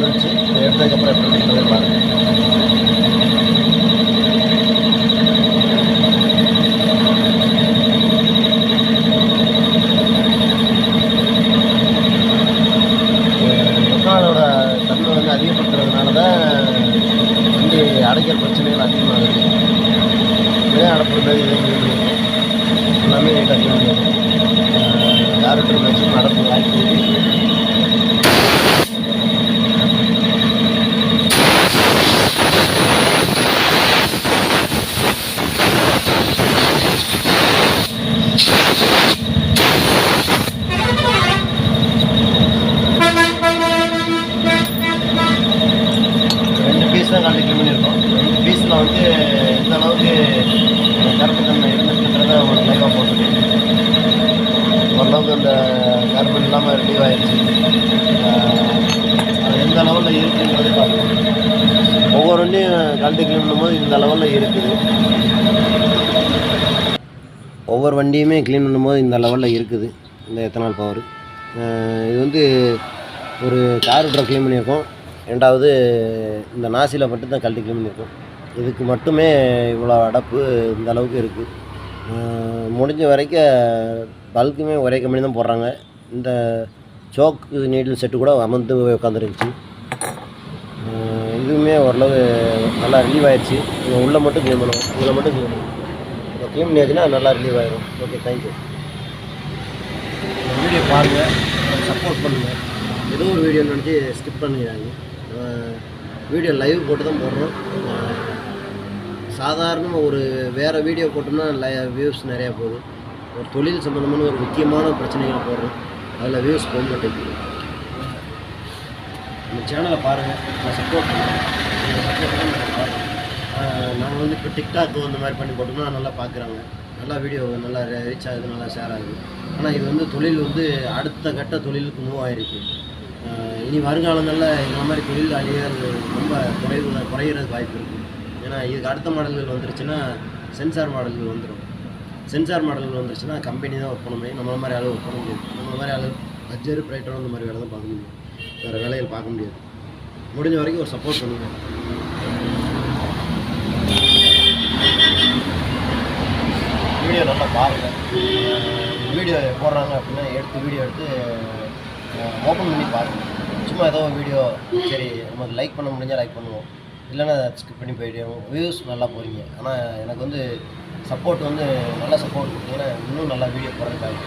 எடுத்துருந்துச்சு. எடுத்ததுக்கப்புறம் எப்படி இருக்கிறது பாருங்கள். எத்தனாலோட தன்மை வந்து அதிகப்படுத்துறதுனால தான் வண்டி அடைக்கிற பிரச்சனைகள் அதிகமாகுது. இதே அடப்புறது இதே எல்லாமே கஷ்டம். கேரக்டர் மேக்ஸிமம் நடப்பு வாய்ப்பு. தான் கண்டு க்ளீன் பண்ணியிருக்கோம். இந்த பீஸில் வந்து எந்த அளவுக்கு கருப்பு தன்மை இருந்துச்சுன்றதை ஒரு லைவாக போட்டுருக்கு. ஓரளவுக்கு அந்த கருப்பு இல்லாமல் ரிலீவ் ஆகிடுச்சு. அது எந்த லெவலில் இருக்குங்கிறதே பார்க்கணும். ஒவ்வொரு வண்டியும் கழட்டி க்ளீன் பண்ணும்போது இந்த லெவலில் இருக்குது. ஒவ்வொரு வண்டியுமே க்ளீன் பண்ணும்போது இந்த லெவலில் இருக்குது இந்த எத்தனால் பவர். இது வந்து ஒரு கார்பரேட்டரை க்ளீன் பண்ணியிருக்கோம். ரெண்டாவது இந்த நாசியில் மட்டும் தான் கழட்டி க்ளீன் பண்ணியிருக்கோம். இதுக்கு மட்டுமே இவ்வளோ அடப்பு இந்த அளவுக்கு இருக்குது. முடிஞ்ச வரைக்கும் பல்க்குமே ஒரே கம்பெனி தான் போடுறாங்க. இந்த சோக்கு நீடில் செட்டு கூட அமர்ந்து உட்காந்துருந்துச்சு. இதுவுமே ஓரளவு நல்லா ரிலீவ் ஆகிடுச்சு. இங்கே உள்ளே மட்டும் க்ளீன் பண்ணுவோம். இதில் மட்டும் க்ளீன் பண்ணுவோம். இப்போ க்ளீன் பண்ணியாச்சுன்னா நல்லா ரிலீவ் ஆகிடும். Okay, thank you. வீடியோ பாருங்கள், சப்போர்ட் பண்ணுங்கள். ஏதோ ஒரு வீடியோ நினச்சி ஸ்கிப் பண்ணிடுறாங்க. வீடியோ லைவ் போட்டு தான் போடுறோம். சாதாரண ஒரு வேறு வீடியோ போட்டோம்னா வியூஸ் நிறையா போகுது. ஒரு தொழில் சம்மந்தமான ஒரு முக்கியமான பிரச்சனைகளை போடுறோம். அதில் வியூஸ் போக மாட்டேங்குது. இந்த சேனலை பாருங்கள், நான் சப்போர்ட் பண்ணுறேன். நாங்கள் வந்து இப்போ டிக்டாக் அந்த மாதிரி பண்ணி போட்டோம்னா நல்லா பார்க்குறாங்க. நல்லா வீடியோ நல்லா ரீச் ஆகுது, நல்லா ஷேர் ஆகுது. ஆனால் இது வந்து தொழில் வந்து அடுத்த கட்ட தொழிலுக்கு மூவ் ஆகிருக்கு. இனி வருங்காலங்களில் இந்த மாதிரி தொழில் அழியறது ரொம்ப குறையிறதுக்கு வாய்ப்பு இருக்குது. ஏன்னா இதுக்கு அடுத்த மாடல்கள் வந்துருச்சுன்னா சென்சார் மாடல்கள் வந்துடும். சென்சார் மாடல்கள் வந்துருச்சுன்னா கம்பெனி தான் ஒர்க் பண்ண முடியும். நம்மள மாதிரி அளவு ஒர்க் பண்ண முடியாது. நம்மள மாதிரி அளவு பட்ஜெட் ப்ரைட்டோட இந்த மாதிரி வேலை தான் பார்க்க முடியும். வேறு வேலைகள் பார்க்க முடியாது. முடிஞ்ச வரைக்கும் ஒரு சப்போர்ட் பண்ணுங்கள். வீடியோ நல்லா பாருங்கள். வீடியோ போடுறாங்க அப்படின்னா வீடியோ எடுத்து ஓப்பன் பண்ணி பாருங்கள். சும்மா ஏதோ வீடியோ சரி நமக்கு லைக் பண்ண முடிஞ்சால் லைக் பண்ணுவோம், இல்லைன்னா ஸ்கிப் பண்ணி போயிடுவோம். வியூஸ் நல்லா போகிறீங்க. ஆனால் எனக்கு வந்து சப்போர்ட் வந்து நல்லா சப்போர்ட் கொடுத்தீங்கன்னா இன்னும் நல்லா வீடியோ போடுறதுக்காக.